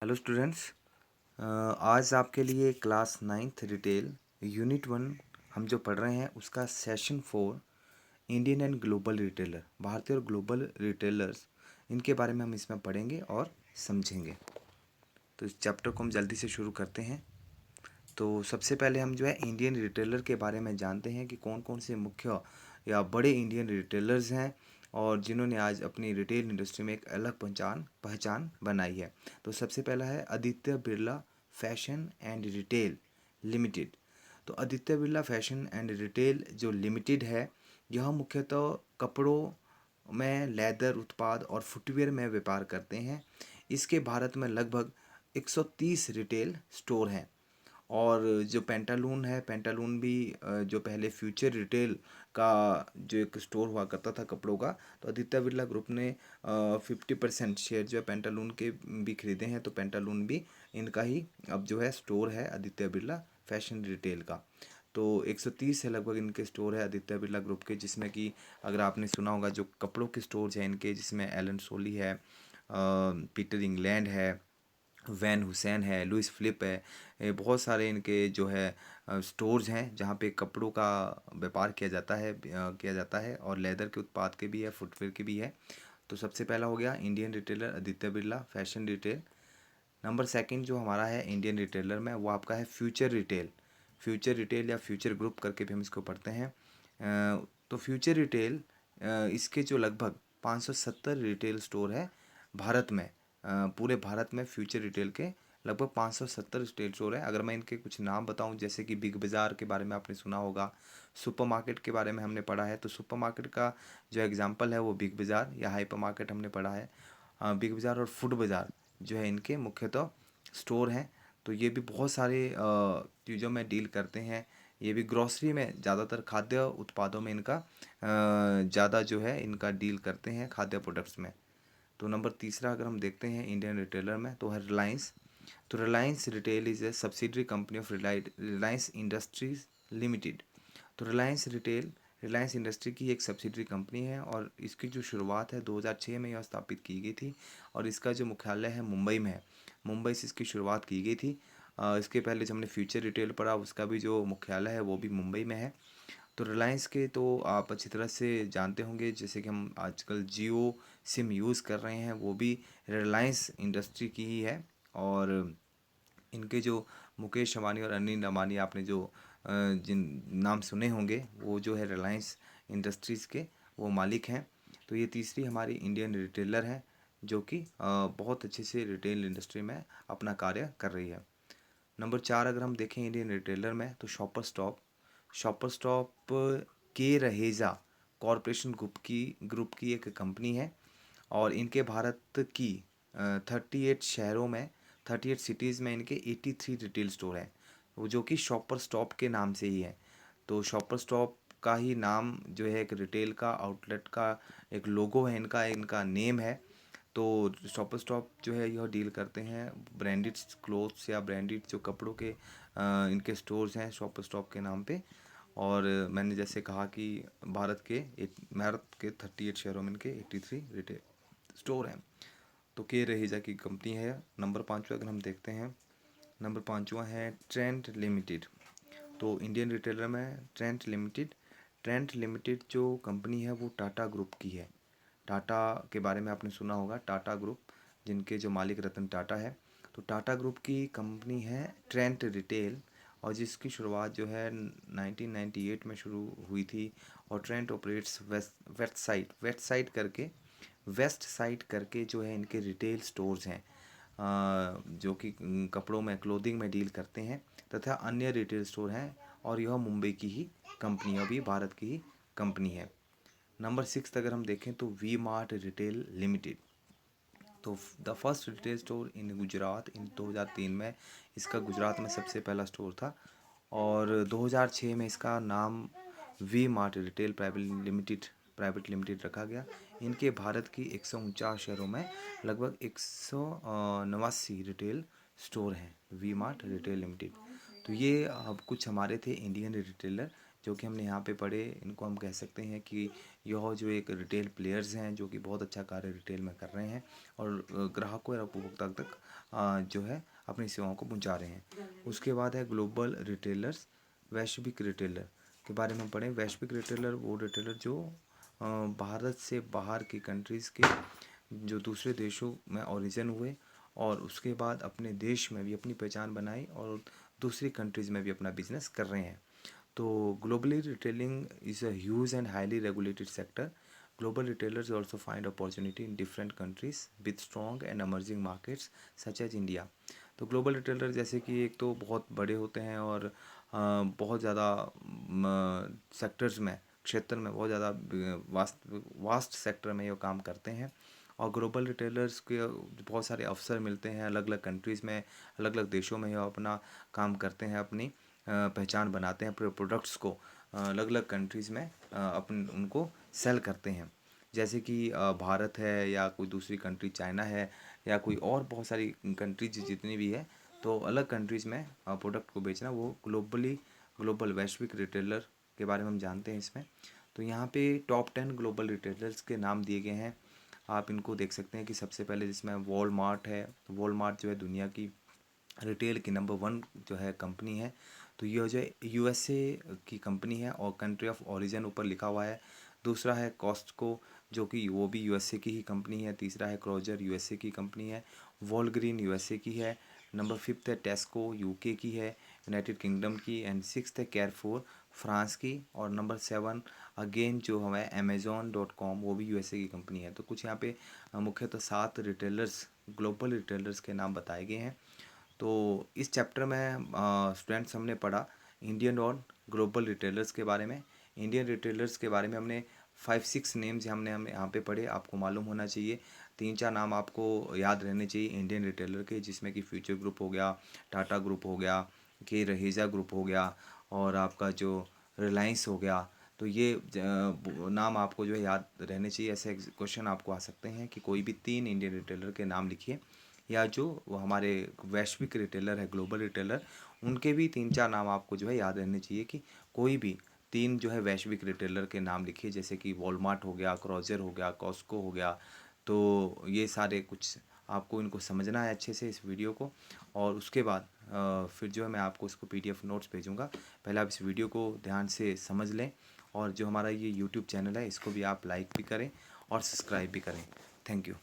Hello students. आज आपके लिए क्लास नाइन्थ रिटेल यूनिट 1 हम जो पढ़ रहे हैं उसका session 4 Indian and global retailer, भारतीय और ग्लोबल रिटेलर्स, इनके बारे में हम इसमें पढ़ेंगे और समझेंगे। तो इस चैप्टर को हम जल्दी से शुरू करते हैं। तो सबसे पहले हम जो है इंडियन रिटेलर के बारे में जानते हैं कि कौन कौन से मुख्य या बड़े इंडियन रिटेलर्स हैं और जिन्होंने आज अपनी रिटेल इंडस्ट्री में एक अलग पहचान पहचान बनाई है। तो सबसे पहला है Aditya Birla fashion and retail limited. तो Aditya Birla fashion and retail जो लिमिटेड है, यह मुख्यतः कपड़ों में लेदर उत्पाद और फुटवेयर में व्यापार करते हैं। इसके भारत में लगभग 130 रिटेल स्टोर हैं। और जो पेंटालून है, पेंटालून भी जो पहले फ्यूचर रिटेल का जो एक स्टोर हुआ करता था कपड़ों का, तो आदित्य बिरला ग्रुप ने 50% शेयर जो है पेंटालून के भी खरीदे हैं। तो पेंटालून भी इनका ही अब जो है स्टोर है आदित्य बिरला फैशन रिटेल का। तो 130 है लगभग इनके स्टोर है आदित्य बिरला ग्रुप के, जिसमें कि अगर आपने सुना होगा जो कपड़ों के स्टोर्स हैं इनके, जिसमें एलन सोली है, पीटर इंग्लैंड है, वैन हुसैन है, लुइस फिलिप है। ये बहुत सारे इनके जो है स्टोर्स हैं जहाँ पे कपड़ों का व्यापार किया जाता है और लेदर के उत्पाद के भी है, फुटवेयर के भी है। तो सबसे पहला हो गया Indian retailer Aditya Birla fashion retail. Number second जो हमारा है इंडियन रिटेलर में, वो आपका है फ्यूचर रिटेल। फ्यूचर रिटेल या फ्यूचर ग्रुप करके भी हम इसको पढ़ते हैं। तो फ्यूचर रिटेल, इसके जो लगभग 570 रिटेल स्टोर है भारत में। पूरे भारत में फ्यूचर रिटेल के लगभग 570 रिटेल स्टोर है। अगर मैं इनके कुछ नाम बताऊं, जैसे कि बिग बाज़ार के बारे में आपने सुना होगा, सुपरमार्केट के बारे में हमने पढ़ा है। तो सुपरमार्केट का जो एग्जांपल है वो बिग बाज़ार या हाइपर मार्केट हमने पढ़ा है। बिग बाज़ार और फूड बाज़ार जो है इनके मुख्यतः स्टोर हैं। तो ये भी बहुत सारे चीज़ों में डील करते हैं। ये भी ग्रॉसरी में, ज़्यादातर खाद्य उत्पादों में इनका ज़्यादा जो है इनका डील करते हैं, खाद्य प्रोडक्ट्स में। तो नंबर तीसरा अगर हम देखते हैं इंडियन रिटेलर में, तो है रिलायंस। तो Reliance retail is a subsidiary company of Reliance industries limited. तो रिलायंस इंडस्ट्री की एक सब्सिडरी कंपनी है और इसकी जो शुरुआत है 2006 में यह स्थापित की गई थी और इसका जो मुख्यालय है मुंबई में है। मुंबई से इसकी शुरुआत की गई थी। इसके पहले जो हमने फ्यूचर रिटेल पढ़ा उसका भी जो मुख्यालय है वो भी मुंबई में है। तो रिलायंस के तो आप अच्छी तरह से जानते होंगे, जैसे कि हम आजकल जियो सिम यूज़ कर रहे हैं वो भी रिलायंस इंडस्ट्री की ही है। और इनके जो मुकेश अंबानी और अनिल अंबानी, आपने जो जिन नाम सुने होंगे, वो जो है रिलायंस इंडस्ट्रीज़ के वो मालिक हैं। तो ये तीसरी हमारी इंडियन रिटेलर है जो कि बहुत अच्छे से रिटेल इंडस्ट्री में अपना कार्य कर रही है। नंबर 4 अगर हम देखें इंडियन रिटेलर में, तो शॉपर स्टॉप के रहेजा कॉरपोरेशन ग्रुप की एक कंपनी है और इनके भारत की 38 सिटीज़ में इनके 83 रिटेल स्टोर हैं, वो जो कि शॉपर स्टॉप के नाम से ही है। तो शॉपर स्टॉप का ही नाम जो है एक रिटेल का आउटलेट का एक लोगो है, इनका नेम है। तो शॉपर स्टॉप जो है यह डील करते हैं ब्रांडेड क्लोथ्स या ब्रांडेड जो कपड़ों के इनके स्टोर्स हैं शॉपर स्टॉप के नाम पे। और मैंने जैसे कहा कि भारत के 38 शहरों में इनके 83 रिटेल स्टोर हैं। तो के रहेजा की कंपनी है। नंबर 5वां अगर हम देखते हैं, नंबर 5वां है ट्रेंट लिमिटेड। तो इंडियन रिटेलर में ट्रेंट लिमिटेड जो कंपनी है वो टाटा ग्रुप की है। टाटा के बारे में आपने सुना होगा, टाटा ग्रुप, जिनके जो मालिक रतन टाटा है। तो टाटा ग्रुप की कंपनी है ट्रेंट रिटेल और जिसकी शुरुआत जो है 1998 में शुरू हुई थी। और ट्रेंट ऑपरेट्स वेस्ट साइड करके जो है इनके रिटेल स्टोर्स हैं, जो कि कपड़ों में, क्लोथिंग में डील करते हैं, तथा अन्य रिटेल स्टोर हैं। और यह मुंबई की ही कंपनी है, अभी भारत की ही कंपनी है। नंबर 6 अगर हम देखें तो वी मार्ट रिटेल लिमिटेड। तो the first retail store in Gujarat in 2003 में इसका गुजरात में सबसे पहला स्टोर था और 2006 में इसका नाम V mart retail private limited रखा गया। इनके भारत की 149 शहरों में लगभग 189 रिटेल स्टोर हैं वी मार्ट रिटेल लिमिटेड। तो ये अब कुछ हमारे थे इंडियन रिटेलर जो कि हमने यहाँ पे पढ़े, इनको हम कह सकते हैं कि यह जो एक रिटेल प्लेयर्स हैं जो कि बहुत अच्छा कार्य रिटेल में कर रहे हैं और ग्राहकों या उपभोक्ता तक जो है अपनी सेवाओं को पहुँचा रहे हैं। उसके बाद है ग्लोबल रिटेलर्स, वैश्विक रिटेलर के बारे में हम पढ़ें। वैश्विक रिटेलर वो रिटेलर जो भारत से बाहर की कंट्रीज़ के जो दूसरे देशों में ओरिजिन हुए और उसके बाद अपने देश में भी अपनी पहचान बनाई और दूसरी कंट्रीज़ में भी अपना बिजनेस कर रहे हैं। तो globally retailing is a huge and highly regulated sector. Global retailers also find opportunity in different countries with strong and emerging markets such as India. तो ग्लोबल रिटेलर जैसे कि एक तो बहुत बड़े होते हैं और बहुत ज़्यादा सेक्टर्स में, क्षेत्र में बहुत ज़्यादा वास्ट सेक्टर में ये काम करते हैं और ग्लोबल रिटेलर्स के बहुत सारे अवसर मिलते हैं अलग अलग कंट्रीज़ में, अलग अलग देशों में ये अपना काम करते हैं, अपनी पहचान बनाते हैं, अपने प्रोडक्ट्स को अलग अलग कंट्रीज़ में अपन उनको सेल करते हैं। जैसे कि भारत है या कोई दूसरी कंट्री चाइना है या कोई और बहुत सारी कंट्रीज जितनी भी है, तो अलग कंट्रीज़ में प्रोडक्ट को बेचना वो ग्लोबल वैश्विक रिटेलर के बारे में हम जानते हैं इसमें। तो यहाँ पे टॉप 10 ग्लोबल रिटेलर्स के नाम दिए गए हैं, आप इनको देख सकते हैं कि सबसे पहले जिसमें वॉलमार्ट है। तो वॉलमार्ट जो है दुनिया की रिटेल की नंबर 1 जो है कंपनी है। तो ये जो है यूएसए की कंपनी है और कंट्री ऑफ ओरिजिन ऊपर लिखा हुआ है। दूसरा है कॉस्टको जो कि वो भी यूएसए की ही कंपनी है। तीसरा है क्रोजर यूएसए की कंपनी है। वॉलग्रीन यूएसए की है। नंबर 5 है टेस्को यूके की है, यूनाइटेड किंगडम की। एंड 6 है केयरफोर फ्रांस की। और नंबर 7 अगेन जो हमें अमेज़ॉन.com वो भी यूएसए की कंपनी है। तो कुछ यहाँ पे मुख्यतः 7 रिटेलर्स, ग्लोबल रिटेलर्स के नाम बताए गए हैं। तो इस चैप्टर में स्टूडेंट्स हमने पढ़ा इंडियन और ग्लोबल रिटेलर्स के बारे में। इंडियन रिटेलर्स के बारे में हमने 5-6 नेम्स हमने यहाँ पे पढ़े, आपको मालूम होना चाहिए। 3-4 नाम आपको याद रहने चाहिए इंडियन रिटेलर के, जिसमें कि फ्यूचर ग्रुप हो गया, टाटा ग्रुप हो गया, के रहेजा ग्रुप हो गया और आपका जो रिलायंस हो गया। तो ये नाम आपको जो है याद रहने चाहिए। ऐसे क्वेश्चन आपको आ सकते हैं कि कोई भी 3 इंडियन रिटेलर के नाम लिखिए, या जो वो हमारे वैश्विक रिटेलर है, ग्लोबल रिटेलर, उनके भी 3-4 नाम आपको जो है याद रहने चाहिए कि कोई भी 3 जो है वैश्विक रिटेलर के नाम लिखिए, जैसे कि वॉलमार्ट हो गया, क्रोजर हो गया, कॉस्को हो गया। तो ये सारे कुछ आपको इनको समझना है अच्छे से इस वीडियो को। और उसके बाद फिर जो है मैं आपको इसको PDF नोट्स भेजूँगा। पहले आप इस वीडियो को ध्यान से समझ लें और जो हमारा ये YouTube चैनल है इसको भी आप लाइक भी करें और सब्सक्राइब भी करें। Thank you.